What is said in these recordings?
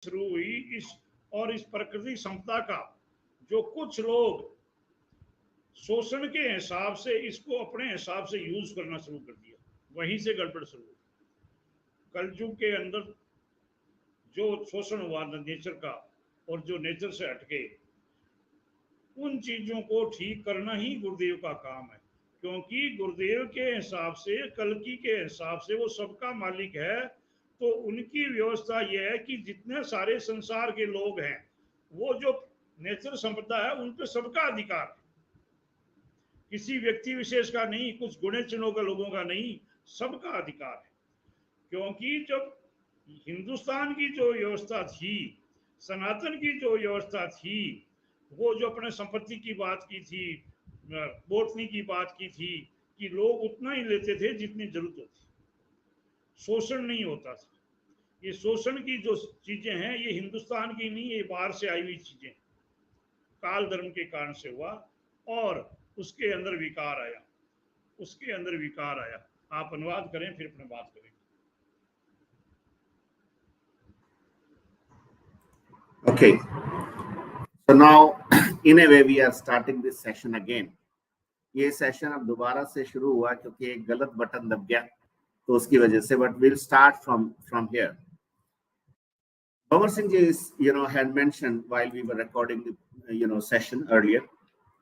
शुरू हुई इस प्रकृति समता का जो कुछ लोग शोषण के हिसाब से इसको अपने हिसाब से यूज करना शुरू कर दिया, वहीं से गड़बड़ शुरू हुई। कलयुग के अंदर जो शोषण हुआ नेचर का और जो नेचर से हटके, उन चीजों को ठीक करना ही गुरुदेव का काम है। क्योंकि गुरुदेव के हिसाब से, कल्कि के हिसाब से वो सबका मालिक है। तो उनकी व्यवस्था यह है कि जितने सारे संसार के लोग हैं, वो जो नेचर संपदा है उन पर सबका अधिकार है, किसी व्यक्ति विशेष का नहीं, कुछ गुणे चिन्हों का लोगों का नहीं, सबका अधिकार है। क्योंकि जब हिंदुस्तान की जो व्यवस्था थी, सनातन की जो व्यवस्था थी, वो जो अपने संपत्ति की बात की थी, बोटनी की बात की थी कि लोग उतना ही लेते थे जितनी जरूरत होती, शोषण नहीं होता था। ये शोषण की जो चीजें हैं ये हिंदुस्तान की नहीं, ये बाहर से आई हुई चीजें, काल धर्म के कारण से हुआ और उसके अंदर विकार आया, उसके अंदर विकार आया। आप अनुवाद करें फिर अपने बात करें। Okay, so now in a way we are starting this session again. ये सेशन अब दोबारा से शुरू हुआ क्योंकि एक गलत बटन दब गया, तो उसकी वजह से, but we'll start from here. Bhavar Singh ji is, had mentioned while we were recording the, session earlier,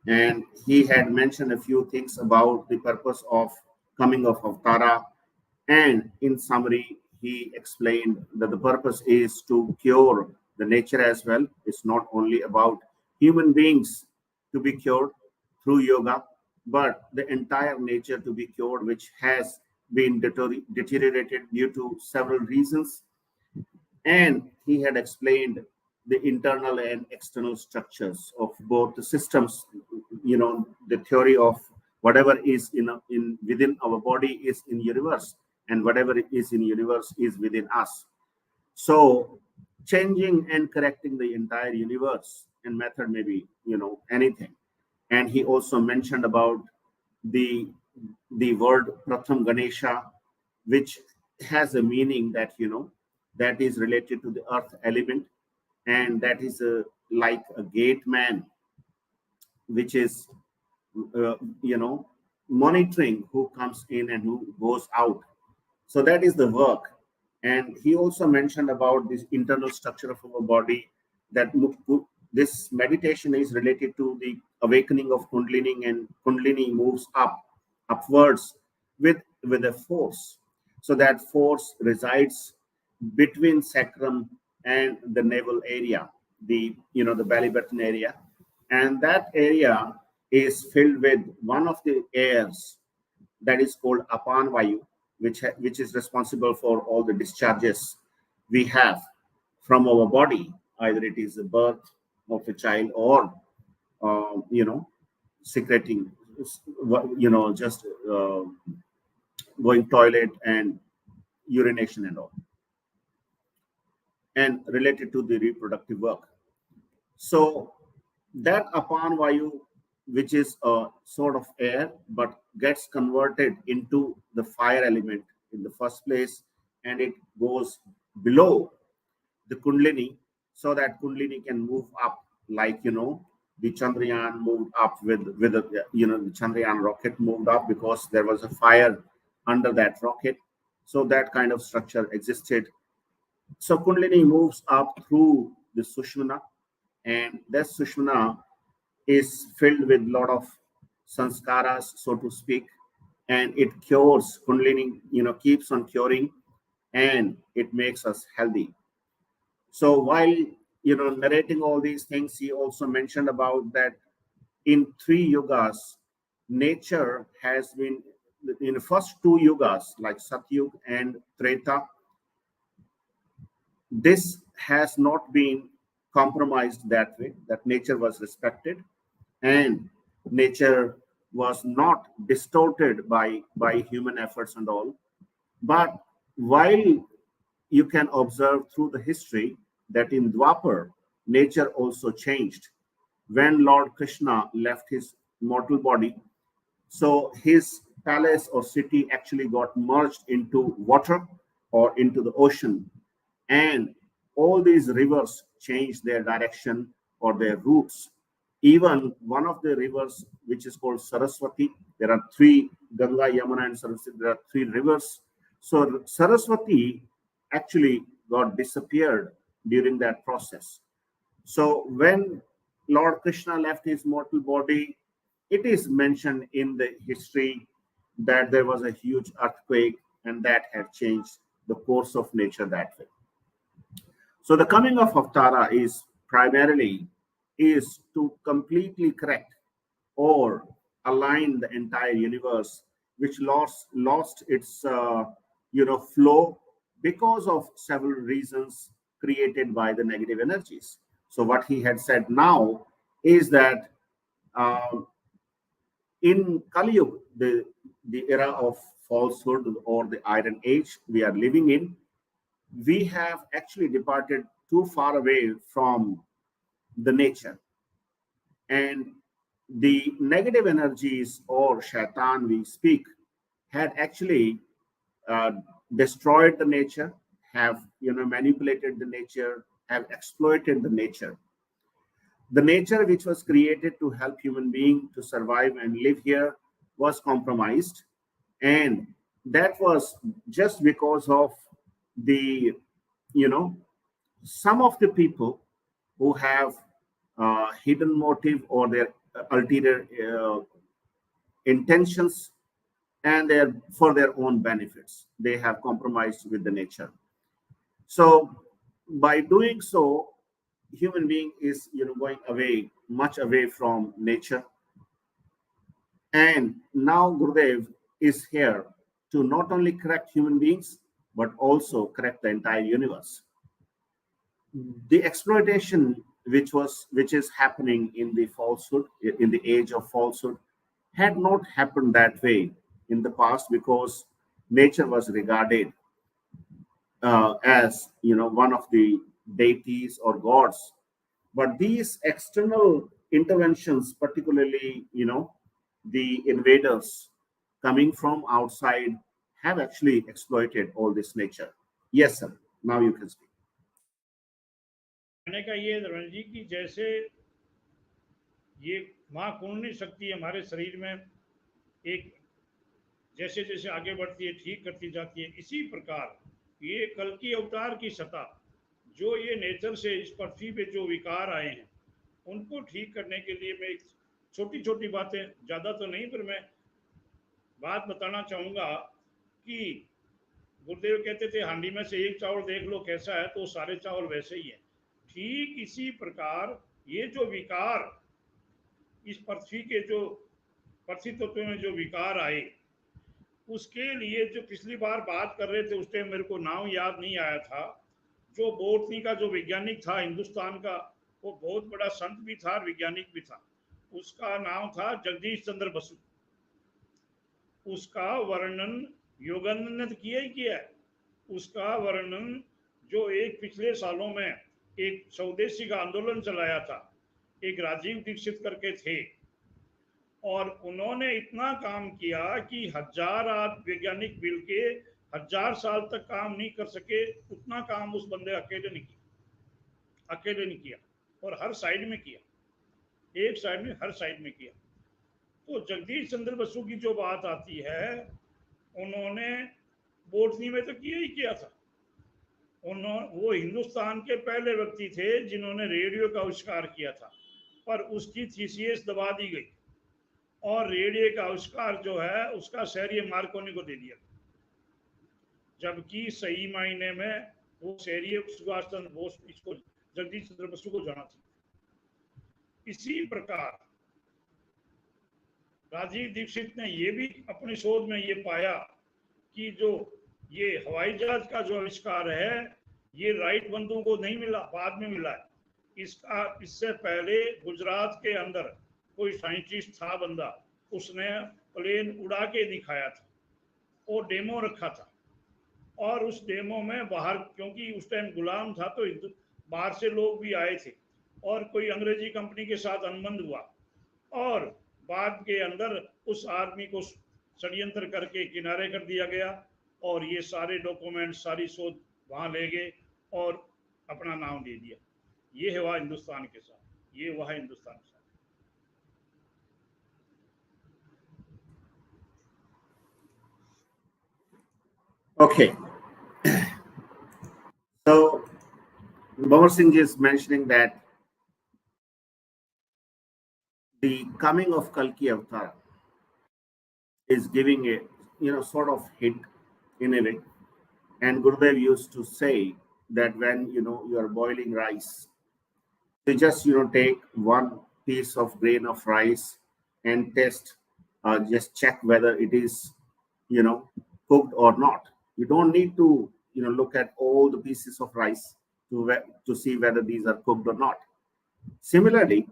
and he had mentioned a few things about the purpose of coming of Avtara, and in summary, he explained that the purpose is to cure the nature as well. It's not only about human beings to be cured through yoga, but the entire nature to be cured, which has been deteriorated due to several reasons. And he had explained the internal and external structures of both the systems. The theory of whatever is in within our body is in universe, and whatever is in universe is within us. So changing and correcting the entire universe, and method may be anything. And he also mentioned about the word Pratham Ganesha, which has a meaning that that is related to the earth element, and that is like a gate man, which is monitoring who comes in and who goes out. So that is the work. And he also mentioned about this internal structure of our body, that this meditation is related to the awakening of Kundalini, and Kundalini moves upwards with a force. So that force resides between sacrum and the navel area, the belly button area, and that area is filled with one of the airs that is called Apan Vayu, which is responsible for all the discharges we have from our body, either it is the birth of a child or secreting, just going toilet and urination and all, and related to the reproductive work. So that Apan Vayu, which is a sort of air, but gets converted into the fire element in the first place, and it goes below the Kundalini, so that Kundalini can move up, like the Chandrayaan moved up with the the Chandrayaan rocket moved up because there was a fire under that rocket. So that kind of structure existed. So Kundalini moves up through the Sushmana, and that Sushmana is filled with a lot of sanskaras, so to speak, and it cures. Kundalini, keeps on curing, and it makes us healthy. So while narrating all these things, he also mentioned about that in 3 yugas, nature has been in the first 2 yugas, like Satyug and Treta. This has not been compromised that way, that nature was respected and nature was not distorted by human efforts and all. But while you can observe through the history that in Dwapar, nature also changed. When Lord Krishna left his mortal body, so his palace or city actually got merged into water or into the ocean, and all these rivers changed their direction or their routes. Even one of the rivers, which is called Saraswati, there are three, Ganga, Yamuna, and Saraswati, there are three rivers. So Saraswati actually got disappeared during that process. So when Lord Krishna left his mortal body, it is mentioned in the history that there was a huge earthquake and that had changed the course of nature that way. So the coming of Avtara is primarily is to completely correct or align the entire universe, which lost its flow because of several reasons created by the negative energies. So what he had said now is that in Kali Yuga, the era of falsehood or the Iron Age we are living in, we have actually departed too far away from the nature. And the negative energies or shaitan we speak had actually uh, destroyed the nature, have manipulated the nature, have exploited the nature. The nature which was created to help human being to survive and live here was compromised, and that was just because of the some of the people who have hidden motive or their ulterior intentions, and their for their own benefits they have compromised with the nature. So by doing so, human being is going away, much away from nature. And now Gurudev is here to not only correct human beings but also correct the entire universe. The exploitation which is happening in the falsehood, in the age of falsehood, had not happened that way in the past, because nature was regarded as one of the deities or gods. But these external interventions, particularly the invaders coming from outside, have actually exploited all this nature. Yes, sir. Now you can speak. कहने का ये रण जी की जैसे ये माँ कुंडली शक्ति हमारे शरीर में एक जैसे जैसे आगे बढ़ती है ठीक करती जाती है, इसी प्रकार ये कल की अवतार की सत्ता जो ये नेचर से इस पृथ्वी पे जो विकार आए हैं उनको ठीक करने के लिए मैं छोटी छोटी बातें, ज़्यादा तो नहीं पर मैं बात बताना चाहूँगा कि गुरुदेव कहते थे हांडी में से एक चावल देख लो कैसा है तो सारे चावल वैसे ही है। ठीक इसी प्रकार ये जो विकार इस पृथ्वी के जो पृथ्वी तत्व में जो विकार आए, उसके लिए जो पिछली बार बात कर रहे थे उस टाइम मेरे को नाम याद नहीं आया था, जो बोटनी का जो वैज्ञानिक था हिंदुस्तान का, वो बहुत बड़ा संत भी था वैज्ञानिक भी था, उसका नाम था जगदीश चंद्र बसु। उसका वर्णन योगानंद ने किया ही किया है। उसका वर्णन जो एक पिछले सालों में एक स्वदेशी का आंदोलन चलाया था, एक राजीव दीक्षित करके थे, और उन्होंने इतना काम किया कि 1000 वैज्ञानिक मिलके 1000 साल तक काम नहीं कर सके, उतना काम उस बंदे अकेले नहीं किया और हर साइड में किया, एक साइड में हर साइड में किया। तो जगदीश चंद्र बसु की जो बात आती है, उन्होंने बोटनी में तो किया ही किया था। वो हिंदुस्तान के पहले व्यक्ति थे जिन्होंने रेडियो का आविष्कार किया था, पर उसकी थीसिस दबा दी गई और रेडियो का आविष्कार जो है उसका श्रेय मार्कोनी को दे दिया, जबकि सही मायने में वो श्रेय सुभाष चंद्र बोस इसको जगदीश चंद्र बसु को जाना था। इसी प्रकार राजीव दीक्षित ने ये भी अपनी शोध में ये पाया कि जो ये हवाई जहाज का जो आविष्कार है ये राइट बंधुओं को नहीं मिला, बाद में मिला है। इससे पहले गुजरात के अंदर कोई साइंटिस्ट था बंदा, उसने प्लेन उड़ा के दिखाया था और डेमो रखा था, और उस डेमो में बाहर, क्योंकि उस टाइम गुलाम था तो बाहर से लोग भी आए थे और कोई अंग्रेजी कंपनी के साथ अनुबंध हुआ, और बाद के अंदर उस आदमी को षड्यंत्र करके किनारे कर दिया गया और ये सारे डॉक्यूमेंट सारी शोध वहाँ ले गए और अपना नाम दे दिया। ये है वह हिंदुस्तान के साथ, ये वह हिंदुस्तान के साथ। Okay, so Bhavar Singh is mentioning that the coming of Kalki Avatar is giving a sort of hit in a way. And Gurudev used to say that when you are boiling rice, you just take one piece of grain of rice and test, just check whether it is you know cooked or not. You don't need to look at all the pieces of rice to see whether these are cooked or not. Similarly,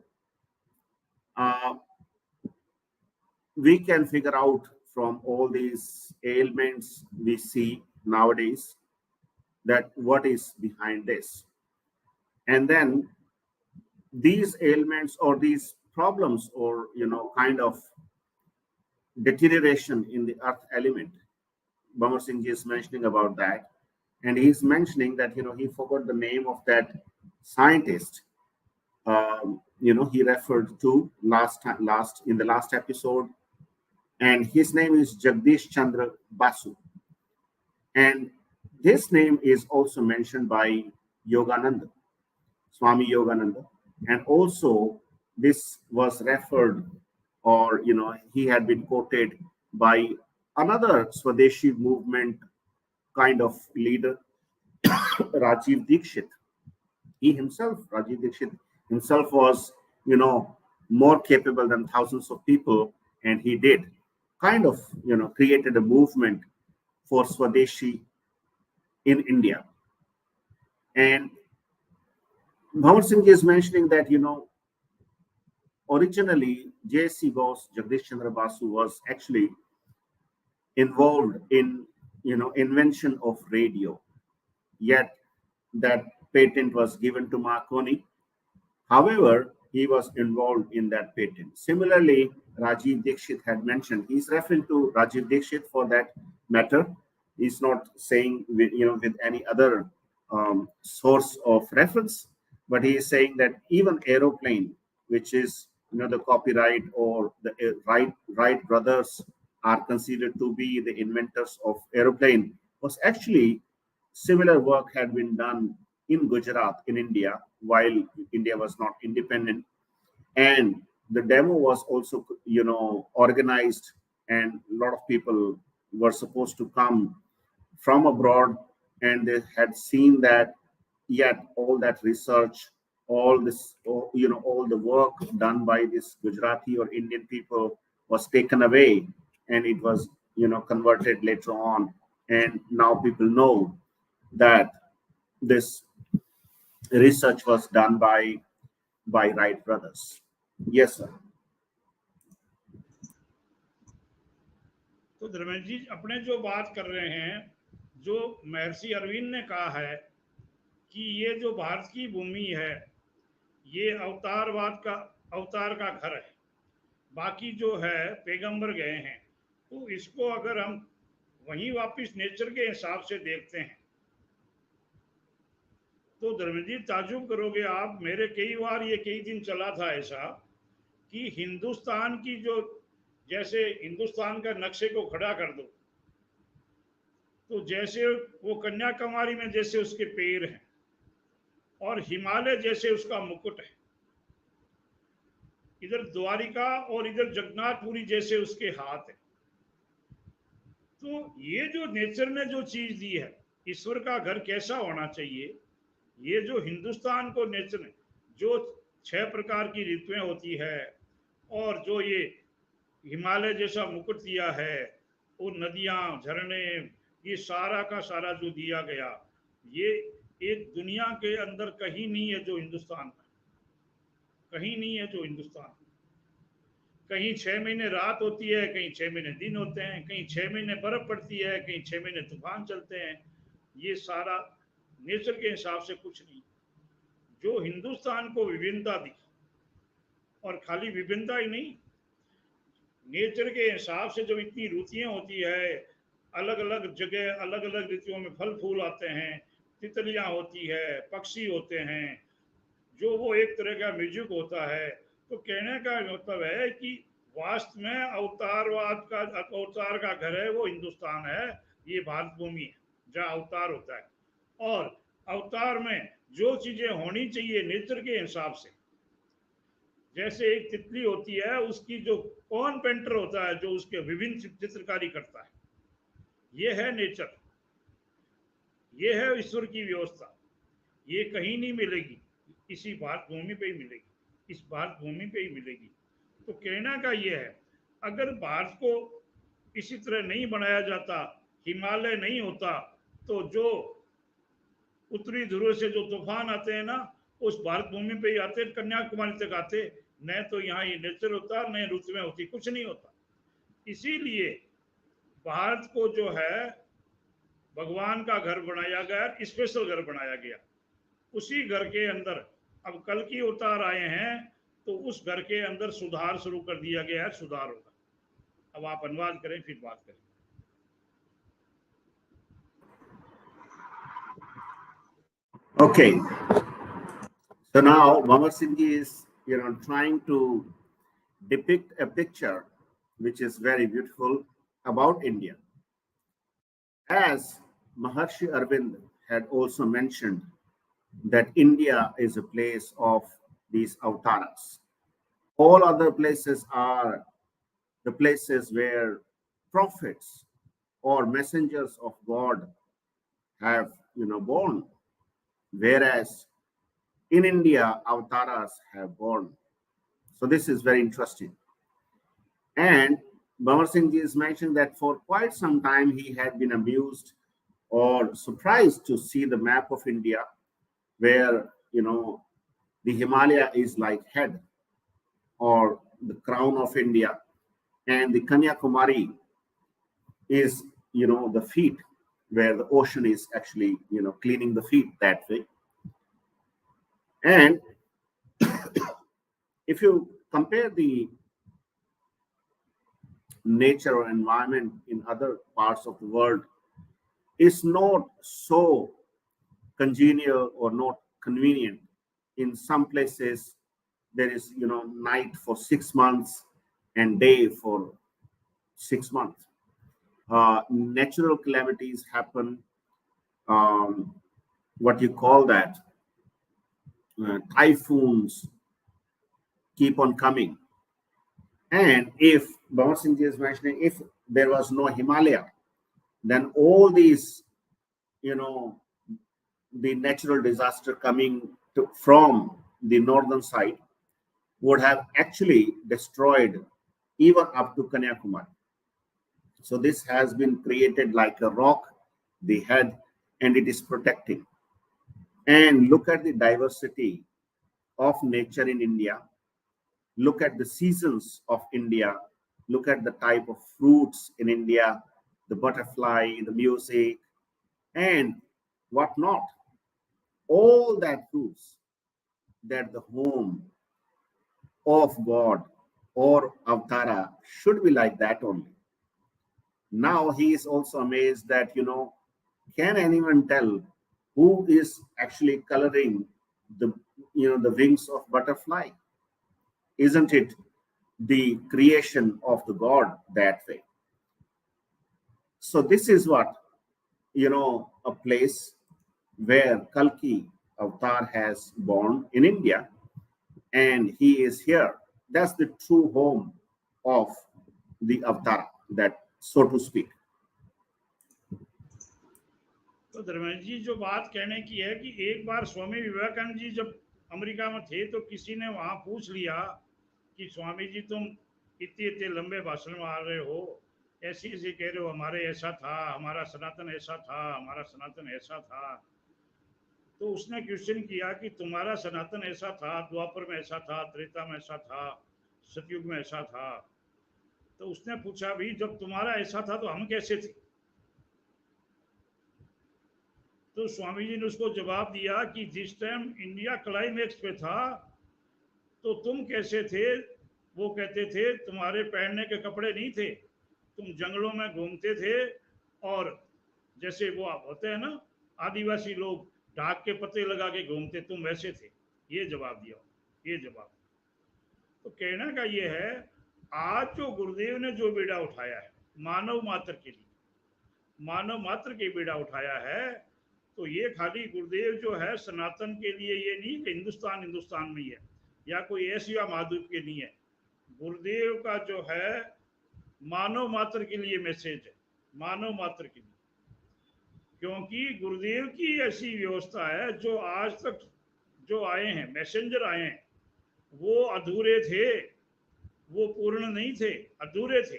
uh, we can figure out from all these ailments we see nowadays that what is behind this. And then these ailments or these problems or kind of deterioration in the earth element, Bamar Singh ji is mentioning about that. And he's mentioning that he forgot the name of that scientist. He referred to last in the last episode, and his name is Jagdish Chandra Basu. And this name is also mentioned by Yogananda, Swami Yogananda. And also, this was referred, or he had been quoted by another Swadeshi movement kind of leader, Rajiv Dikshit. Rajiv Dikshit himself was, more capable than thousands of people, and he did kind of, created a movement for Swadeshi in India. And Bhavan Singh is mentioning that, originally J.C. Bose, Jagdish Chandra Basu, was actually involved in, invention of radio. Yet that patent was given to Marconi. However, he was involved in that patent. Similarly, Rajiv Dikshit had mentioned, he's referring to Rajiv Dikshit for that matter. He's not saying with any other source of reference, but he is saying that even aeroplane, which is the copyright or the Wright brothers are considered to be the inventors of aeroplane, was actually similar work had been done in Gujarat in India while India was not independent. And the demo was also organized, and a lot of people were supposed to come from abroad, and they had seen that yet all that research, all this all the work done by this Gujarati or Indian people was taken away, and it was converted later on. And now people know that this research was done by Wright brothers. Yes, sir. तो धर्मेंद्र जी अपने जो बात कर रहे हैं, जो महर्षि अरविंद ने कहा है कि ये जो भारत की भूमि है, ये अवतार का घर है, बाकी जो है पैगंबर गए हैं, तो इसको अगर हम वहीं वापस नेचर के हिसाब से देखते हैं तो धर्मेंद्र जी ताजुब करोगे आप। मेरे कई बार ये कई दिन चला था ऐसा कि हिंदुस्तान की जो, जैसे हिंदुस्तान का नक्शे को खड़ा कर दो तो जैसे वो कन्याकुमारी में जैसे उसके पैर हैं और हिमालय जैसे उसका मुकुट है, इधर द्वारिका और इधर जगन्नाथपुरी जैसे उसके हाथ है। तो ये जो नेचर ने जो चीज दी है, ईश्वर का घर कैसा होना चाहिए, ये जो हिंदुस्तान को नेचर ने जो 6 प्रकार की ऋतुएं होती है और जो ये हिमालय जैसा मुकुट दिया है, वो नदियां झरने, ये सारा का सारा जो दिया गया, ये एक दुनिया के अंदर कहीं नहीं है जो हिंदुस्तान का, कहीं नहीं है जो हिंदुस्तान। कहीं 6 महीने रात होती है, कहीं 6 महीने दिन होते हैं, कहीं 6 महीने बर्फ पड़ती है, कहीं 6 महीने तूफान चलते हैं। ये सारा नेचर के हिसाब से कुछ नहीं। जो हिंदुस्तान को विभिन्नता दी, और खाली विभिन्नता ही नहीं, नेचर के हिसाब से जब इतनी ऋतुएं होती है, अलग अलग जगह अलग अलग ऋतुओं में फल फूल आते हैं, तितलियां होती है, पक्षी होते हैं, जो वो एक तरह का म्यूजिक होता है। तो कहने का मतलब है कि वास्तव में अवतार का घर है वो हिंदुस्तान है, ये भारत भूमि है जहाँ अवतार होता है। और अवतार में जो चीजें होनी चाहिए नेचर के हिसाब से, जैसे एक तितली होती है, उसकी जो कौन पेंटर होता है जो उसके विभिन्न चित्रकारी करता है, ये है नेचर, ये है ईश्वर की व्यवस्था। ये कहीं नहीं मिलेगी, इसी भारत भूमि पे ही मिलेगी, इस भारत भूमि पे ही मिलेगी। तो कहना का ये है, अगर भारत को इसी तरह नहीं बनाया जाता, हिमालय नहीं होता, तो जो उत्तरी ध्रुव से जो तूफान आते हैं ना, उस भारत भूमि पे ही आते, कन्याकुमारी तक आते। न तो यहाँ ये नेचर होता, न ऋतुएं होती, कुछ नहीं होता। इसीलिए भारत को जो है भगवान का घर बनाया गया, स्पेशल घर बनाया गया। उसी घर के अंदर अब कल की अवतार आए हैं, तो उस घर के अंदर सुधार शुरू कर दिया गया है, सुधार होगा। अब आप अनुवाद करें, फिर बात करें। Okay, so now Bhamar Singh is trying to depict a picture which is very beautiful about India. As Maharshi Arvind had also mentioned, that India is a place of these avatars. All other places are the places where prophets or messengers of God have born, whereas in India avatars have born. So this is very interesting. And Bhamar Singh Ji is mentioning that for quite some time he had been amused or surprised to see the map of India, where the Himalaya is like head or the crown of India, and the Kanyakumari is the feet, where the ocean is actually cleaning the feet that way. And if you compare the nature or environment in other parts of the world, it's not so congenial or not convenient. In some places there is night for 6 months and day for 6 months. Natural calamities happen, what you call that, typhoons keep on coming. And if Bhamar Singh Ji is mentioning, if there was no Himalaya, then all these the natural disaster coming from the northern side would have actually destroyed even up to Kanyakumari. So this has been created like a rock, the head, and it is protecting. And look at the diversity of nature in India. Look at the seasons of India. Look at the type of fruits in India, the butterfly, the music, and whatnot. All that proves that the home of God or Avtara should be like that only. Now he is also amazed that, can anyone tell who is actually coloring the, the wings of butterfly? Isn't it the creation of the God that way? So this is what, a place where Kalki Avatar has born in India, and he is here. That's the true home of the Avatar, that so to speak. तो धर्मेंद्र जी जो बात कहने की है कि एक बार स्वामी विवेकानंद जी जब America में थे, तो किसी ने वहां पूछ लिया कि स्वामी जी तुम इतने इतने लंबे भाषण मार रहे हो, ऐसे ऐसे कह रहे हो, हमारे ऐसा था, हमारा सनातन ऐसा था, हमारा सनातन ऐसा था। तो उसने क्वेश्चन किया कि तुम्हारा सनातन ऐसा था, द्वापर में ऐसा था, त्रेता में ऐसा था, सतयुग में ऐसा था। तो उसने पूछा भी जब तुम्हारा ऐसा था तो हम कैसे थे? तो स्वामी जी ने उसको जवाब दिया कि जिस टाइम इंडिया क्लाइमेक्स पे था तो तुम कैसे थे? वो कहते थे तुम्हारे पहनने के कपड़े नहीं थे, तुम जंगलों में घूमते थे, और जैसे वो आप होते हैं ना आदिवासी लोग, ढाक के पत्ते लगा के घूमते, तुम वैसे थे। ये जवाब दिया, ये जवाब। तो कहना का ये है, आज जो गुरुदेव ने जो बीड़ा उठाया है मानव मात्र के लिए, मानव मात्र के बीड़ा उठाया है, तो ये खाली गुरुदेव जो है सनातन के लिए ये नहीं कि हिंदुस्तान हिंदुस्तान में ही है या कोई एशिया महाद्वीप के नहीं है। गुरुदेव का जो है मानव मात्र के लिए मैसेज है, मानव मात्र के लिए। क्योंकि गुरुदेव की ऐसी व्यवस्था है, जो आज तक जो आए हैं मैसेंजर आए हैं, वो अधूरे थे, वो पूर्ण नहीं थे, अधूरे थे।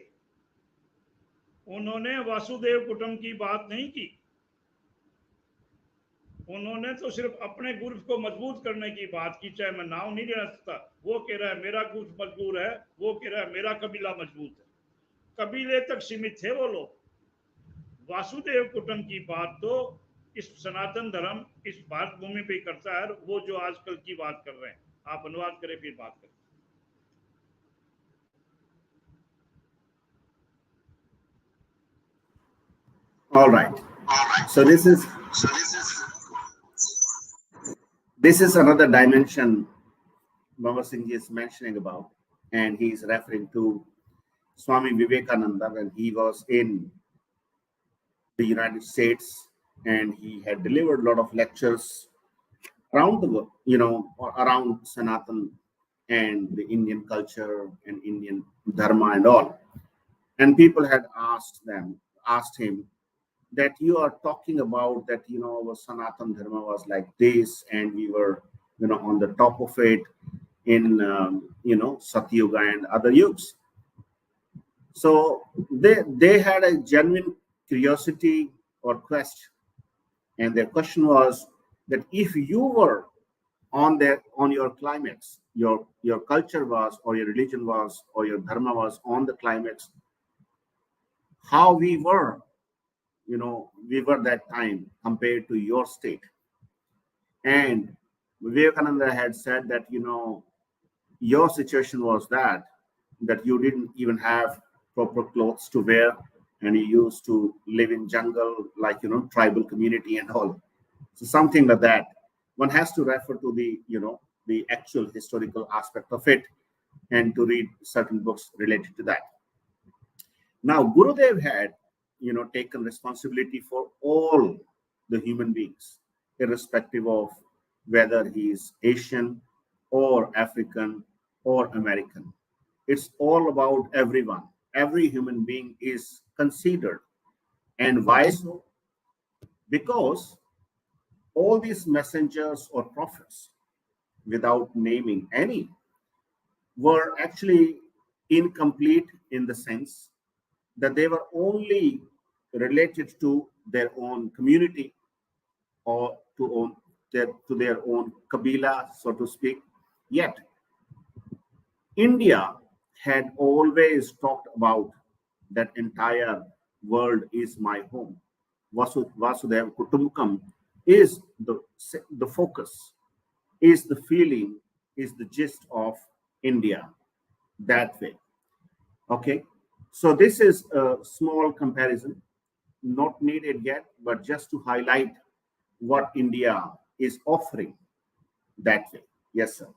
उन्होंने वासुदेव कुटुंब की बात नहीं की, उन्होंने तो सिर्फ अपने ग्रुप को मजबूत करने की बात की। चाहे मैं नाम नहीं लेना सकता, वो कह रहा है मेरा ग्रुप मजबूत है, वो कह रहा है मेरा कबीला मजबूत है। कबीले तक सीमित थे वो लोग। वासुदेव कुटुंब की बात तो इस सनातन धर्म इस भारत भूमि पे करता है, वो जो आजकल की बात कर रहे हैं। आप अनुवाद करें फिर बात करें। All right. So this is another dimension Baba Singh is mentioning about, and he is referring to Swami Vivekananda when he was in the United States, and he had delivered a lot of lectures around the world, around Sanatan and the Indian culture and Indian dharma and all. And people had asked him that you are talking about that, our Sanatan dharma was like this, and we were, on the top of it in, Satyuga and other yugs. So they had a genuine curiosity or quest, and their question was that if you were on your climax, your culture was, or your religion was, or your dharma was on the climax, how we were that time compared to your state. And Vivekananda had said that your situation was that you didn't even have proper clothes to wear, and you used to live in jungle like tribal community and all. So something like that. One has to refer to the actual historical aspect of it, and to read certain books related to that. Now Gurudev had taken responsibility for all the human beings, irrespective of whether he is Asian or African or American. It's all about everyone. Every human being is considered. And why so? Because all these messengers or prophets, without naming any, were actually incomplete in the sense that they were only related to their own community, or to their own kabila, so to speak. Yet India had always talked about that entire world is my home. Vasudhaiva Kutumbakam is the focus, is the feeling, is the gist of India that way. Okay, so this is a small comparison, not needed yet, but just to highlight what India is offering that way. Yes, sir.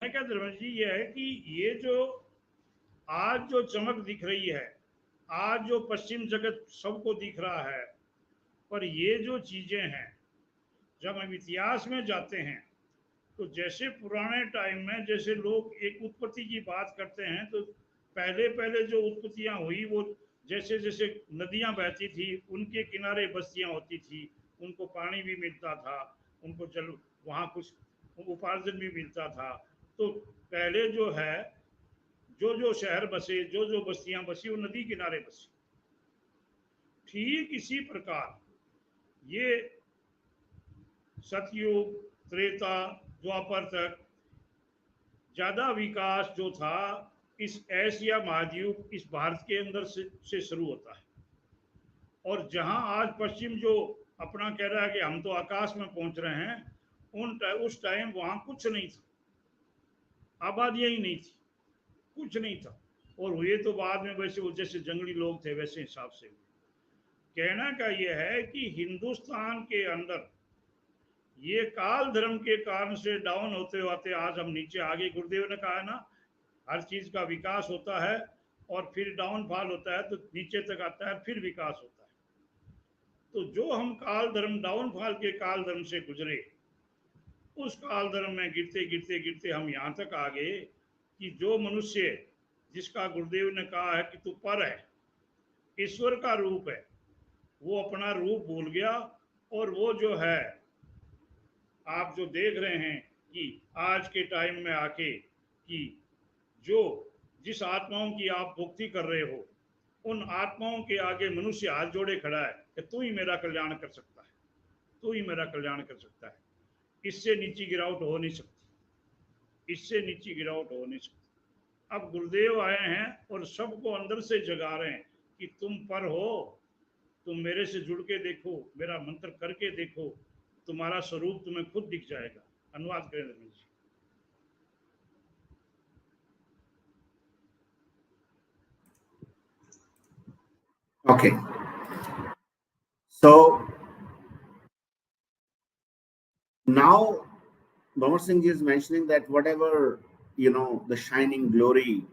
क्या धर्मेश जी, ये है कि ये जो आज जो चमक दिख रही है, आज जो पश्चिम जगत सबको दिख रहा है, पर ये जो चीजें हैं, जब हम इतिहास में जाते हैं तो जैसे पुराने टाइम में जैसे लोग एक उत्पत्ति की बात करते हैं, तो पहले पहले जो उत्पत्तियां हुई वो जैसे जैसे नदियां बहती थी, उनके किनारे बस्तियां होती थी, उनको पानी भी मिलता था, उनको जल वहाँ कुछ उपार्जन भी मिलता था। तो पहले जो है जो शहर बसे, जो बस्तियां बसी, वो नदी किनारे बसी। ठीक इसी प्रकार ये सतयुग, त्रेता, द्वापर तक ज्यादा विकास जो था इस एशिया महाद्वीप, इस भारत के अंदर से शुरू होता है। और जहां आज पश्चिम जो अपना कह रहा है कि हम तो आकाश में पहुंच रहे हैं, उस टाइम वहां कुछ नहीं था, आबादियां ही नहीं थी, कुछ नहीं था। और हुए तो बाद में वैसे वो जैसे जंगली लोग थे वैसे हिसाब से हुए। कहना का यह है कि हिंदुस्तान के अंदर ये काल धर्म के कारण से डाउन होते होते आज हम नीचे आगे, गुरुदेव ने कहा है ना, हर चीज का विकास होता है और फिर डाउनफॉल होता है, तो नीचे तक आता है, फिर विकास होता है। तो जो हम काल धर्म, डाउनफॉल के काल धर्म से गुजरे, उस काल धर्म में गिरते गिरते गिरते हम यहाँ तक आ गए कि जो मनुष्य, जिसका गुरुदेव ने कहा है कि तू पर है, ईश्वर का रूप है, वो अपना रूप भूल गया। और वो जो है, आप जो देख रहे हैं कि आज के टाइम में आके कि जो जिस आत्माओं की आप भक्ति कर रहे हो, उन आत्माओं के आगे मनुष्य हाथ जोड़े खड़ा है कि तू ही मेरा कल्याण कर सकता है, तू ही मेरा कल्याण कर सकता है। इससे नीची गिरावट हो नहीं सकती, इससे नीची गिरावट हो नहीं सकती। अब गुरुदेव आए हैं और सबको अंदर से जगा रहे हैं कि तुम पर हो, तुम मेरे से जुड़ के देखो, मेरा मंत्र करके देखो, तुम्हारा स्वरूप तुम्हें खुद दिख जाएगा। अनुवाद करें Ramesh ji. Okay. So now Bhavan Singh ji is mentioning that whatever, the shining glory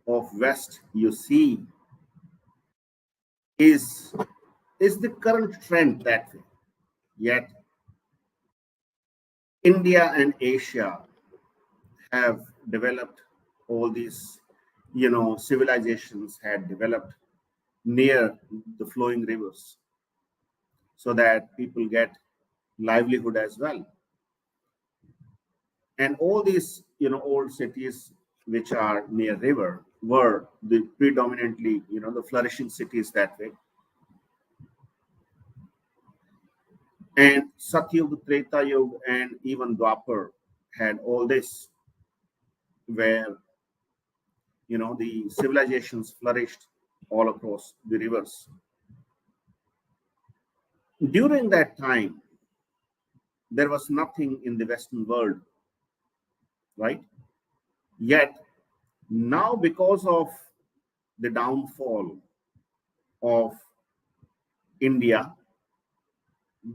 of West you see is the current trend that way. Yet India and Asia have developed all these, civilizations had developed near the flowing rivers so that people get livelihood as well. And all these, old cities which are near river were the predominantly, the flourishing cities that way. And Satyug, Treta Yuga, and even Dwapar had all this, where the civilizations flourished all across the rivers. During that time, there was nothing in the Western world, right? Yet now, because of the downfall of India,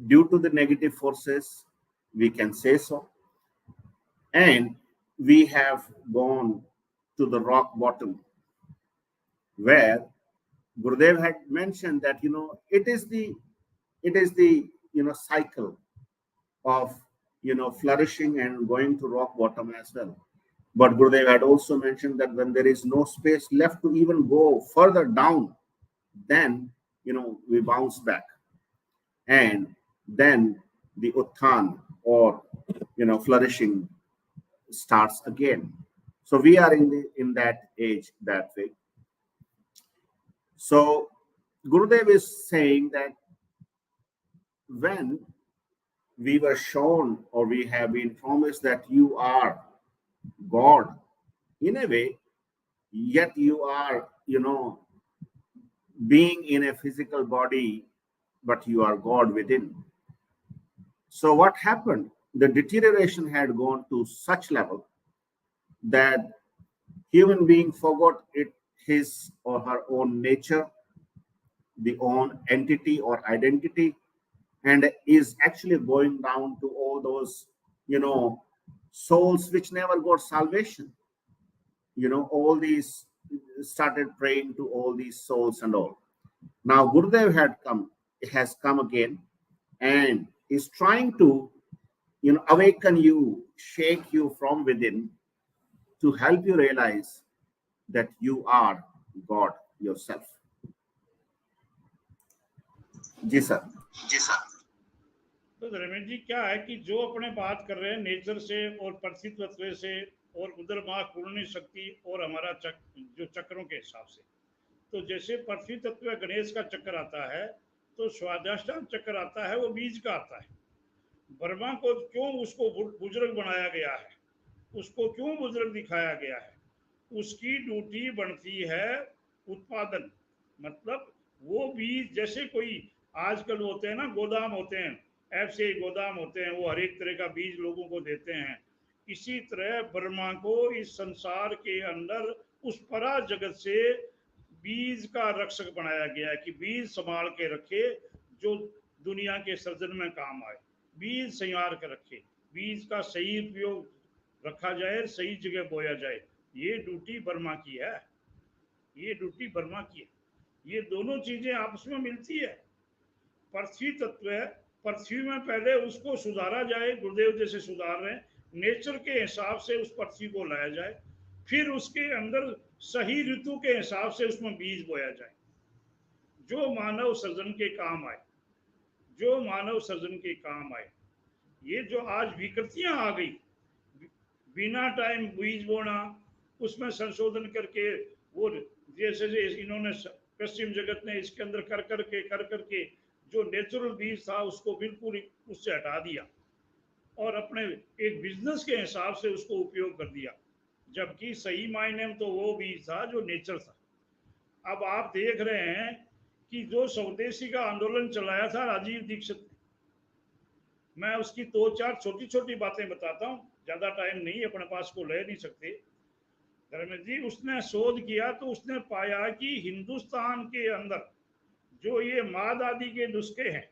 due to the negative forces, we can say so, and we have gone to the rock bottom, where Gurudev had mentioned that it is the cycle of flourishing and going to rock bottom as well. But Gurudev had also mentioned that when there is no space left to even go further down, then we bounce back, and then the Utthan, or flourishing, starts again. So we are in that age that way. So Gurudev is saying that when we were shown, or we have been promised, that you are God in a way, yet you are being in a physical body, but you are God within. So what happened? The deterioration had gone to such level that human being forgot his or her own nature, the own entity or identity, and is actually going down to all those souls which never got salvation. All these started praying to all these souls and all. Now Gurudev has come again, and is trying to awaken you, shake you from within, to help you realize that you are God yourself. जी sir. जी sir. तो रमेश जी, क्या है कि जो अपने बात कर रहे हैं नेचर से और पृथ्वी तत्व से और उधर माँ पूर्णी शक्ति और हमारा जो चक्रों के हिसाब से, तो जैसे पृथ्वी तत्व में गणेश का चक्र आता है, तो स्वादिष्टान चक्र आता है, वो बीज का आता है। ब्रह्मा को क्यों उसको बुजुर्ग बनाया गया है, उसको क्यों बुजुर्ग दिखाया गया है? उसकी ड्यूटी बनती है उत्पादन, मतलब वो बीज, जैसे कोई आजकल होते हैं ना गोदाम होते हैं, ऐसे गोदाम होते हैं, वो हर एक तरह का बीज लोगों को देते हैं। इसी तरह ब्रह्मा को इस संसार के अंदर उस परा जगत से बीज का रक्षक बनाया गया है कि बीज संभाल के रखे जो दुनिया के सर्जन में काम आए, बीज संवार के रखे, बीज का सही उपयोग रखा जाए, सही जगह बोया जाए। ये ड्यूटी ब्रह्मा की है, ये ड्यूटी ब्रह्मा की है। ये दोनों चीजें आपस में मिलती है। पृथ्वी तत्व है, पृथ्वी में पहले उसको सुधारा जाए, गुरुदेव जैसे सुधार रहे हैं, नेचर के हिसाब से उस पृथ्वी को लाया जाए, फिर उसके अंदर सही ऋतु के हिसाब से उसमें बीज बोया जाए, जो मानव सर्जन के काम आए, जो मानव सर्जन के काम आए। ये जो आज विकृतियां आ गई, बिना टाइम बीज बोना, उसमें संशोधन करके, वो जैसे इन्होंने पश्चिम जगत ने इसके अंदर कर करके जो नेचुरल बीज था उसको बिल्कुल उससे हटा दिया और अपने एक बिजनेस के हिसाब से उसको उपयोग कर दिया, जबकि सही मायने में तो वो बीज था जो नेचर था। अब आप देख रहे हैं कि जो स्वदेशी का आंदोलन चलाया था राजीव दीक्षित ने, मैं उसकी दो चार छोटी छोटी बातें बताता हूँ, ज्यादा टाइम नहीं अपने पास को ले नहीं सकते। धर्मेंद्र जी, उसने शोध किया तो उसने पाया कि हिंदुस्तान के अंदर जो ये माद आदि के नुस्खे हैं,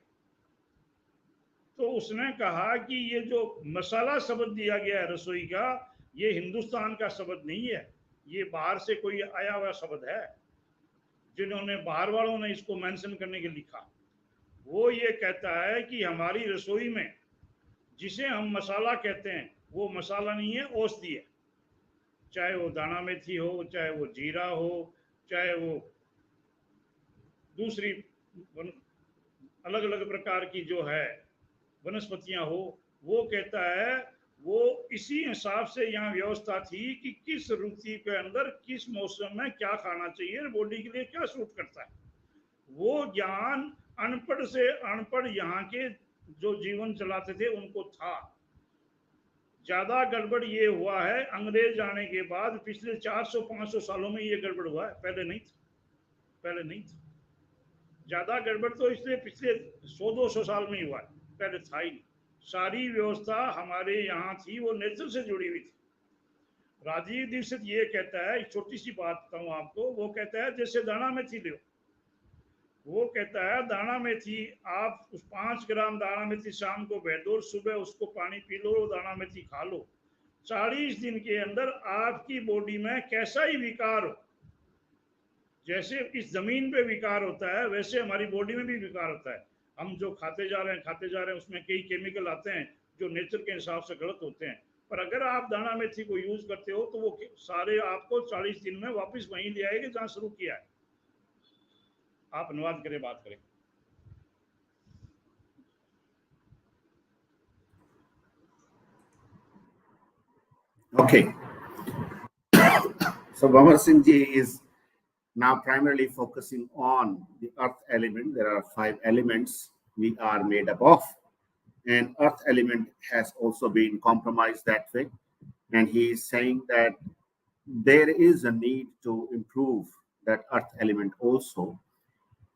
तो उसने कहा कि ये जो मसाला शब्द दिया गया है रसोई का, ये हिंदुस्तान का शब्द नहीं है, ये बाहर से कोई आया हुआ शब्द है, जिन्होंने बाहर वालों ने इसको मेंशन करने के लिखा। वो ये कहता है कि हमारी रसोई में जिसे हम मसाला कहते हैं वो मसाला नहीं है, औषधि है। चाहे वो दाना मेथी हो, चाहे वो जीरा हो, चाहे वो दूसरी अलग अलग प्रकार की जो है वनस्पतियां हो, वो कहता है वो इसी हिसाब से यहाँ व्यवस्था थी कि किस ऋतु के अंदर किस मौसम में क्या खाना चाहिए, बॉडी के लिए क्या सूट करता है। वो ज्ञान अनपढ़ से अनपढ़ यहाँ के जो जीवन चलाते थे उनको था। ज्यादा गड़बड़ ये हुआ है अंग्रेज आने के बाद, पिछले 400-500 सालों में ये गड़बड़ हुआ है, पहले नहीं था, पहले नहीं था। ज्यादा गड़बड़ तो इसलिए पिछले 100-200 साल में ही हुआ है, पहले था ही नहीं। सारी व्यवस्था हमारे यहाँ थी, वो नेचर से जुड़ी हुई थी। राजीव दीक्षित ये कहता है, एक छोटी सी बात बताऊं आपको, वो कहता है जैसे दाना मेथी लो, वो कहता है दाना मेथी आप उस 5 ग्राम दाना मेथी शाम को भेदो, सुबह उसको पानी पी लो, दाना मेथी खा लो, 40 दिन के अंदर आपकी बॉडी में कैसा ही विकार हो, जैसे इस जमीन पे विकार होता है वैसे हमारी बॉडी में भी विकार होता है। हम जो खाते जा रहे हैं उसमें कई केमिकल आते हैं जो नेचर के हिसाब से गलत होते हैं, पर अगर आप दाना मेथी को यूज करते हो तो वो सारे आपको 40 दिन में वापस वहीं ले आएंगे जहां शुरू किया है। आप अनुवाद करें, बात करें। Okay. So Bhamar Singh ji is now primarily focusing on the earth element. There are 5 elements we are made up of, and earth element has also been compromised that way. And he is saying that there is a need to improve that earth element also.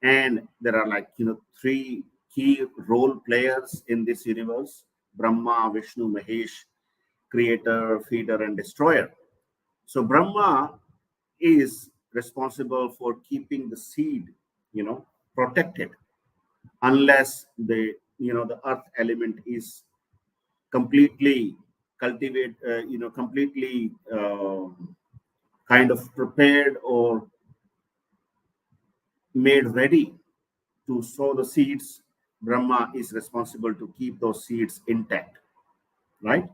And there are 3 key role players in this universe: Brahma, Vishnu, Mahesh, creator, feeder, and destroyer. So Brahma is responsible for keeping the seed, protected, unless the earth element is completely cultivated, completely kind of prepared or made ready to sow the seeds. Brahma is responsible to keep those seeds intact, right?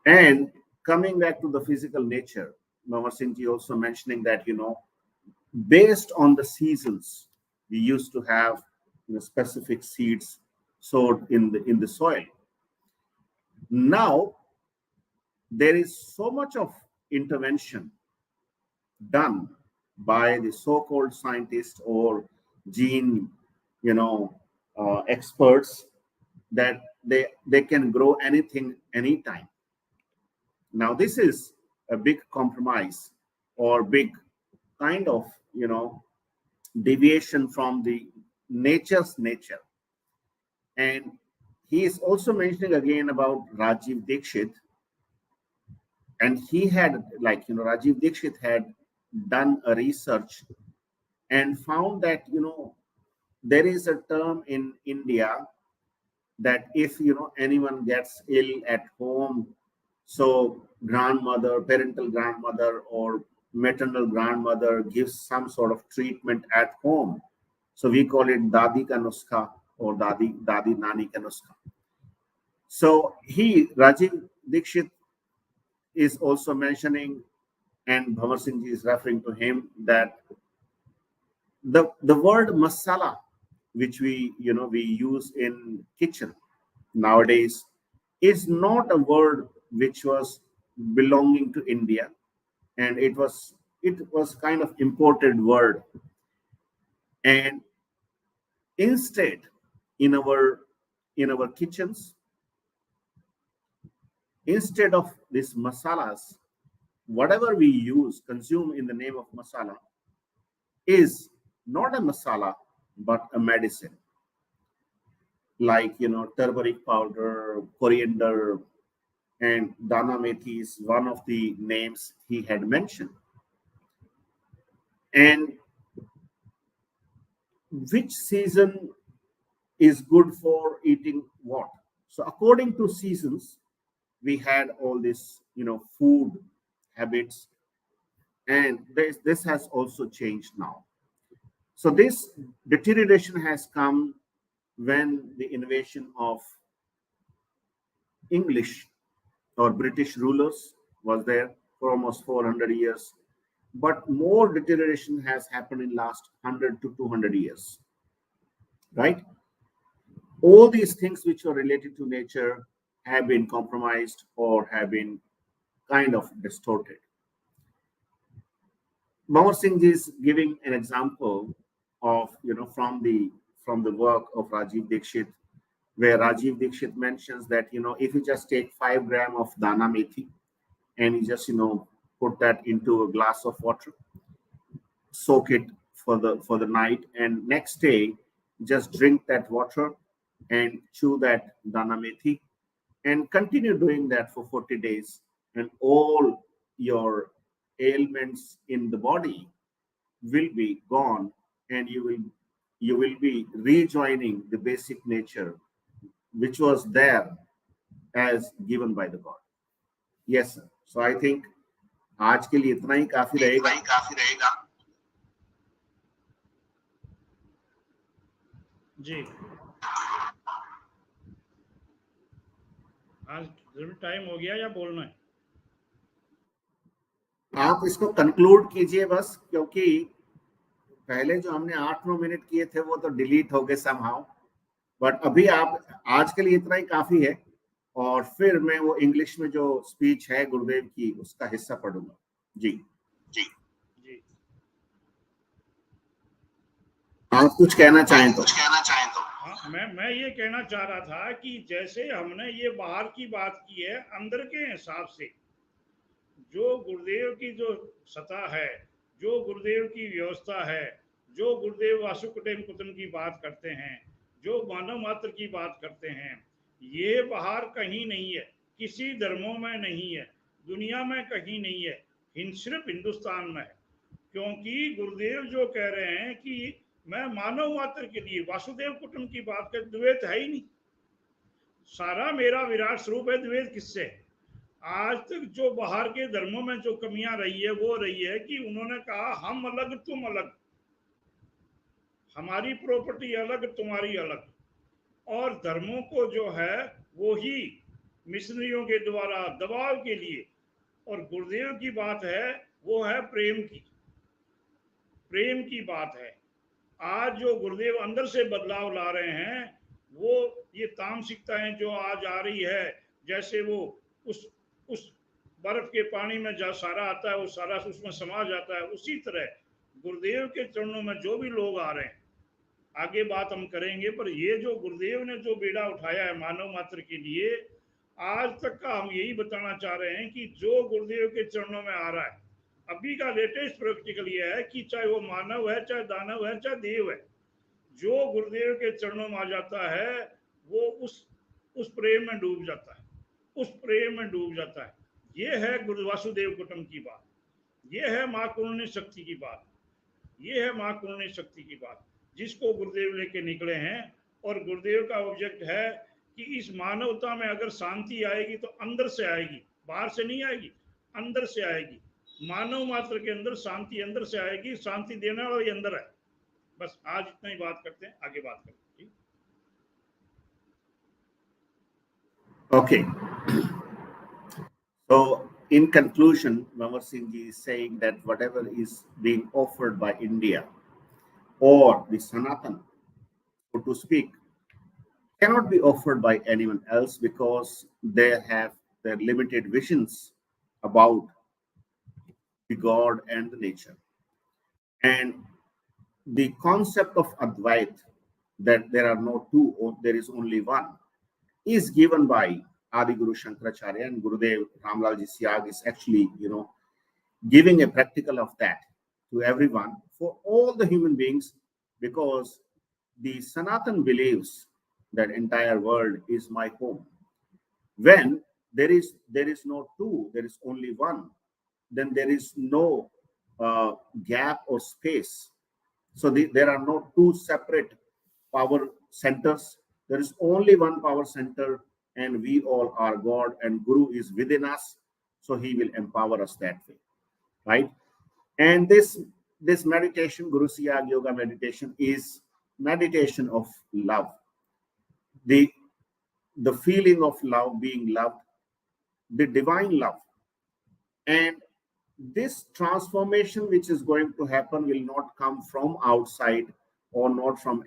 And coming back to the physical nature, Mama Singh ji also mentioning that, based on the seasons, we used to have specific seeds sowed in the soil. Now, there is so much of intervention done by the so-called scientists or gene, experts, that they can grow anything anytime. Now, this is a big compromise or big kind of, deviation from the nature's nature. And he is also mentioning again about Rajiv Dikshit. And he had, Rajiv Dikshit had done a research and found that there is a term in India that if anyone gets ill at home, so grandmother, parental grandmother or maternal grandmother gives some sort of treatment at home, so we call it dadi ka nuskha or dadi nani ka nuskha. So Rajiv Dikshit is also mentioning, and Bhavar Singh ji is referring to him, that the word masala, which we use in kitchen nowadays, is not a word which was belonging to India, and it was kind of imported word. And instead, in our kitchens, instead of these masalas, whatever we consume in the name of masala is not a masala but a medicine, like turmeric powder, coriander, and dana methi is one of the names he had mentioned. And which season is good for eating what? So according to seasons, we had all this food habits, and this has also changed now. So this deterioration has come when the invasion of English or British rulers was there for almost 400 years. But more deterioration has happened in last 100 to 200 years, right? All these things which are related to nature have been compromised or have been kind of distorted. Bhavar Singh is giving an example of from the work of Rajiv Dikshit, where Rajiv Dikshit mentions that if you just take 5 grams of dana methi and you just put that into a glass of water, soak it for the night, and next day just drink that water and chew that dana methi and continue doing that for 40 days, and all your ailments in the body will be gone, and you will be rejoining the basic nature which was there as given by the God. Yes sir. So I think आज के लिए इतना ही काफी रहेगा. जी, आज जरूर time हो गया या बोलना है? आप इसको कंक्लूड कीजिए बस, क्योंकि पहले जो हमने 8-9 मिनट किए थे वो तो डिलीट हो गए समहाउ, बट अभी आप आज के लिए इतना ही काफी है, और फिर मैं वो इंग्लिश में जो स्पीच है गुरुदेव की उसका हिस्सा पढ़ूंगा. जी जी, आप कुछ कहना चाहें तो. हाँ, मैं ये कहना चाह रहा था कि जैसे हमने ये बाहर की बात की है, अंदर के हिसाब से जो गुरुदेव की जो सत्ता है, जो गुरुदेव की व्यवस्था है, जो गुरुदेव वासुकुटेम कुतन की बात करते हैं, जो मानव मात्र की बात करते हैं, ये बाहर कहीं नहीं है, किसी धर्मों में नहीं है, दुनिया में कहीं नहीं है, सिर्फ हिंदुस्तान में है. क्योंकि गुरुदेव जो कह रहे हैं कि मैं मानव मात्र के लिए वासुदेव कुटुंब की बात कर, द्वैत है ही नहीं, सारा मेरा विराट स्वरूप है, द्वैत किससे? आज तक जो बाहर के धर्मों में जो कमियां रही है वो रही है कि उन्होंने कहा हम अलग तुम अलग, हमारी प्रॉपर्टी अलग तुम्हारी अलग, और धर्मों को जो है वो ही मिशनरियों के द्वारा दबाव के लिए. और गुरुदेव की बात है वो है प्रेम की बात है. आज जो गुरुदेव अंदर से बदलाव ला रहे हैं वो ये तामसिकताएं जो आज आ रही है, जैसे वो उस बर्फ के पानी में जहाँ सारा आता है वो सारा उसमें समा जाता है, उसी तरह गुरुदेव के चरणों में जो भी लोग आ रहे हैं, आगे बात हम करेंगे, पर ये जो गुरुदेव ने जो बेड़ा उठाया है मानव मात्र के लिए, आज तक का हम यही बताना चाह रहे हैं कि जो गुरुदेव के चरणों में आ रहा है, अभी का लेटेस्ट प्रैक्टिकल ये है कि चाहे वो मानव है, चाहे दानव है, चाहे देव है, जो गुरुदेव के चरणों में आ जाता है वो उस प्रेम में डूब जाता है, उस प्रेम में डूब जाता है. ये है गुरु वासुदेव कुटुंब की बात, ये है माँ कुंडलिनी शक्ति की बात, ये है महाकुंडलिनी शक्ति की बात, जिसको गुरुदेव लेके निकले हैं। और गुरुदेव का ऑब्जेक्ट है कि इस मानवता में अगर शांति आएगी तो अंदर से आएगी, बाहर से नहीं आएगी, अंदर से आएगी। मानव मात्र के अंदर शांति अंदर से आएगी, शांति देने वाला ये अंदर है। बस आज इतना ही बात करते हैं, आगे बात करते हैं। Okay. So, in conclusion, Mamar Singh ji is saying that whatever is being offered by India or the Sanatan, so to speak, cannot be offered by anyone else because they have their limited visions about the God and the nature. And the concept of Advait, that there are no two or there is only one, is given by Adi Guru Shankaracharya, and Gurudev Ramlalji Siyag is actually, giving a practical of that to everyone, for all the human beings, because the Sanatan believes that entire world is my home. When there is no two, there is only one, then there is no gap or space. So there are no two separate power centers. There is only one power center, and we all are God, and Guru is within us, so he will empower us that way, right? And this meditation, Guru Siyag Yoga meditation, is meditation of love, the feeling of love, being loved, the divine love. And this transformation which is going to happen will not come from outside or not from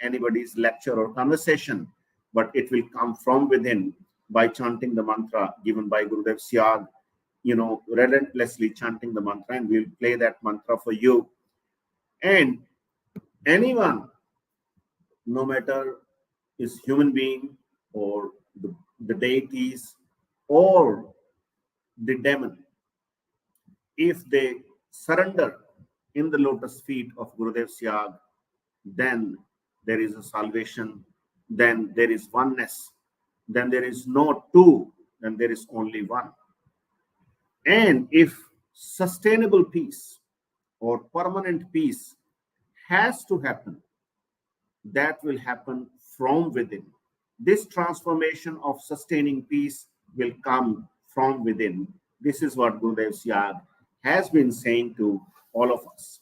anybody's lecture or conversation, but it will come from within by chanting the mantra given by Gurudev Siyag, relentlessly chanting the mantra, and we'll play that mantra for you. And anyone, no matter is human being or the deities or the demon, if they surrender in the lotus feet of Gurudev Siyag, then there is a salvation, then there is oneness, then there is no two, then there is only one. And if sustainable peace or permanent peace has to happen, that will happen from within. This transformation of sustaining peace will come from within. This is what Gurudev Siyag has been saying to all of us.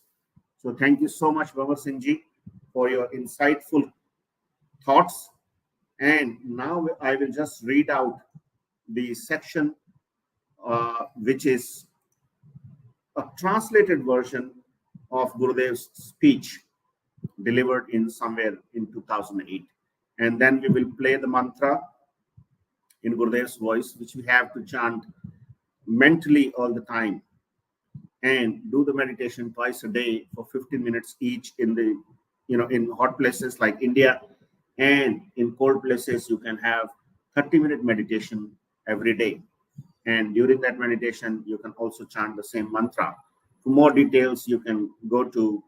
So thank you so much, Baba Singh ji, for your insightful thoughts. And now I will just read out the section which is a translated version of Gurudev's speech delivered in somewhere in 2008. And then we will play the mantra in Gurudev's voice, which we have to chant mentally all the time, and do the meditation twice a day for 15 minutes each in the, in hot places like India, and in cold places you can have 30-minute meditation every day. And during that meditation, you can also chant the same mantra. For more details, you can go to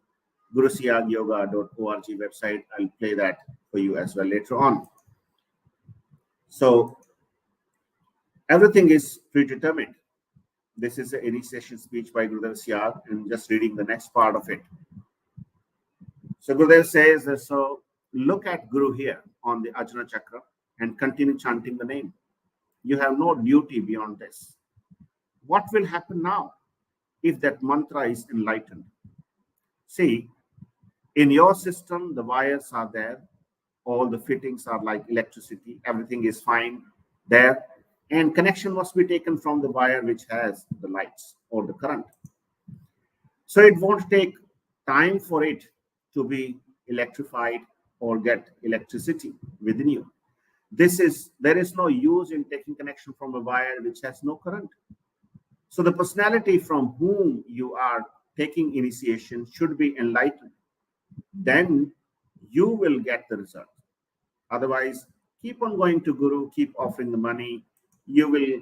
gurusiyagyoga.org website. I'll play that for you as well later on. So everything is predetermined. This is an initiation speech by Gurudev Siyag, and just reading the next part of it. So Gurudev says, so look at Guru here on the Ajna Chakra and continue chanting the name. You have no duty beyond this. What will happen now if that mantra is enlightened? See, in your system, the wires are there. All the fittings are like electricity. Everything is fine there. And connection must be taken from the wire which has the lights or the current. So it won't take time for it to be electrified or get electricity within you. There is no use in taking connection from a wire which has no current. So the personality from whom you are taking initiation should be enlightened. Then you will get the result. Otherwise, keep on going to Guru, keep offering the money, you will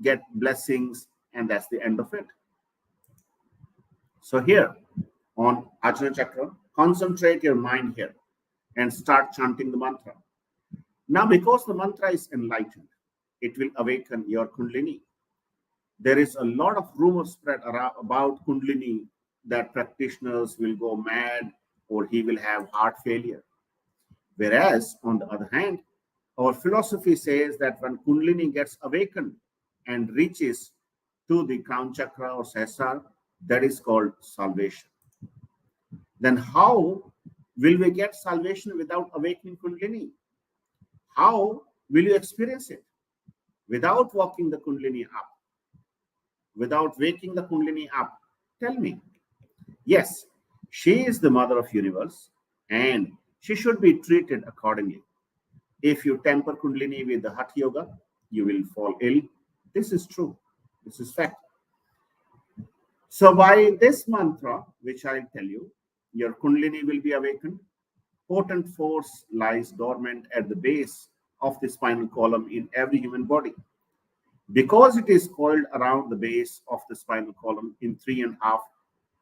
get blessings, and that's the end of it. So here on Ajna Chakra, concentrate your mind here and start chanting the mantra. Now, because the mantra is enlightened, it will awaken your Kundalini. There is a lot of rumors spread around about Kundalini that practitioners will go mad or he will have heart failure. Whereas, on the other hand, our philosophy says that when Kundalini gets awakened and reaches to the crown chakra or Sahasrara, that is called salvation. Then how will we get salvation without awakening Kundalini? How will you experience it? Without walking the Kundalini up, without waking the Kundalini up. Tell me. Yes, she is the mother of universe and she should be treated accordingly. If you temper Kundalini with the Hatha Yoga, you will fall ill. This is true. This is fact. So by this mantra, which I tell you, your Kundalini will be awakened. Potent force lies dormant at the base of the spinal column in every human body. Because it is coiled around the base of the spinal column in 3.5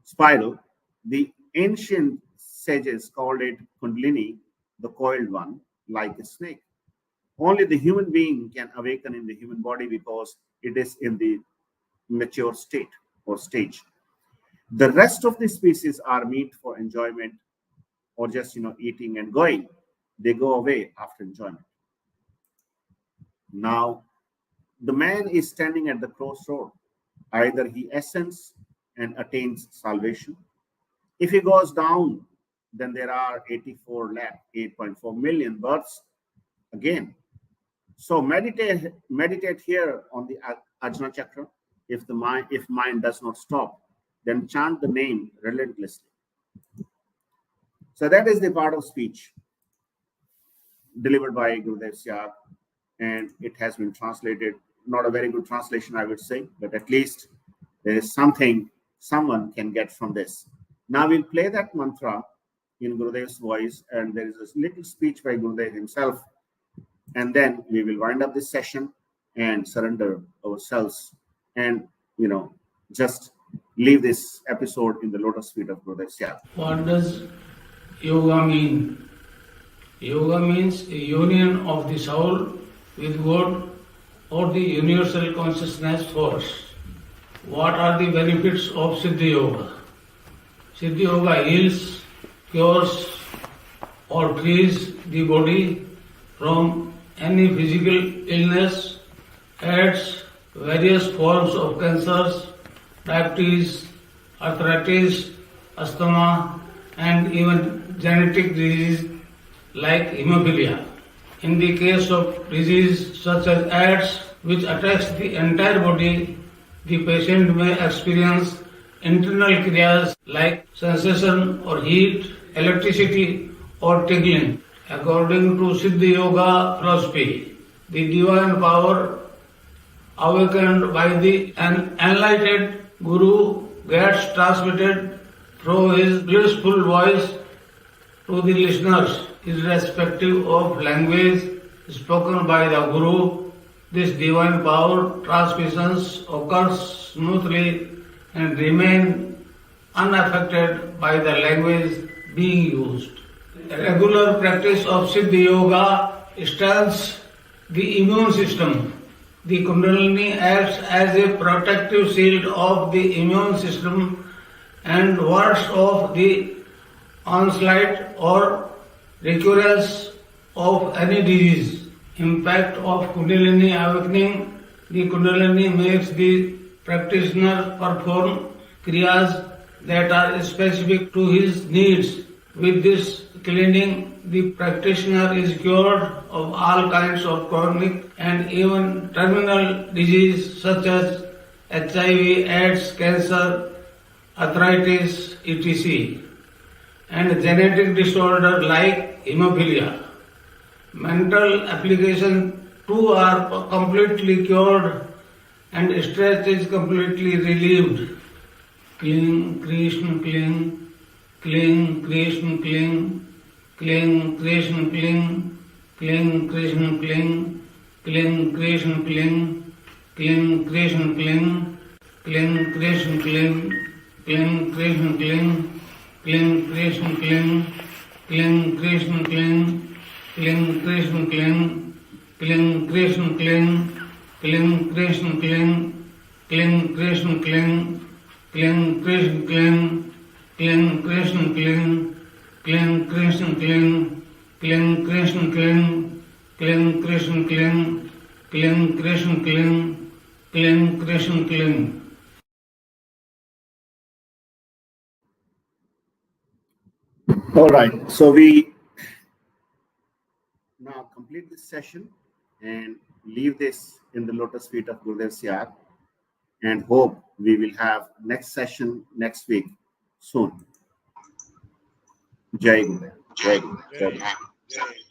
spiral, the ancient sages called it Kundalini, the coiled one, like a snake. Only the human being can awaken in the human body because it is in the mature state or stage. The rest of the species are meat for enjoyment or just, eating and going. They go away after enjoyment. Now, the man is standing at the crossroad. Either he ascends and attains salvation. If he goes down, then there are 84 lakh, 8.4 million births again. So meditate here on the Ajna chakra. If mind does not stop, then chant the name relentlessly. So that is the part of speech delivered by Guru Siyag, and it has been translated. Not a very good translation, I would say, but at least there is something someone can get from this. Now we'll play that mantra in Gurudev's voice, and there is a little speech by Gurudev himself, and then we will wind up this session and surrender ourselves and, just leave this episode in the lotus feet of Gurudev Siyag. What does yoga mean? Yoga means a union of the soul with God or the universal consciousness force. What are the benefits of Siddhi Yoga? Siddhi Yoga heals, cures or frees the body from any physical illness, adds various forms of cancers, diabetes, arthritis, asthma, and even genetic disease like hemophilia. In the case of disease such as AIDS, which attacks the entire body, the patient may experience internal kriyas like sensation or heat, electricity or tingling. According to Siddhi Yoga philosophy, the divine power awakened by the enlightened Guru gets transmitted through his blissful voice to the listeners, irrespective of language spoken by the Guru. This divine power transmissions occurs smoothly and remain unaffected by the language being used. Regular practice of Siddhi Yoga strengthens the immune system. The Kundalini acts as a protective shield of the immune system and wards off the onslaught or recurrence of any disease. Impact of Kundalini awakening. The Kundalini makes the practitioner perform kriyas that are specific to his needs. With this cleaning, the practitioner is cured of all kinds of chronic and even terminal disease such as HIV, AIDS, cancer, arthritis, etc. and genetic disorder like hemophilia. Mental application too are completely cured and stress is completely relieved. Cling, Krishna, cling, cling, Krishna, cling, cling, Krishna, cling, cling, Krishna, cling, cling, Krishna, cling, cling, Krishna, cling, cling, Krishna, cling, cling, Krishna, cling, cling, Krishna, cling, cling, Krishna, cling, cling, Krishna, cling, cling, Krishna, cling, cling, Krishna, cling, cling, Krishna, cling, cling, Krishna, cling, Kling Krishna Kling, Kling Krishna Kling, Kling Krishna Kling, Kling Krishna Kling, Kling Krishna Kling, Kling Krishna Kling. All right, so we now complete this session and leave this in the lotus feet of Guru Siyag, and hope we will have next session next week soon. Jai Guru. Jai Guru. Jai Guru. Jai.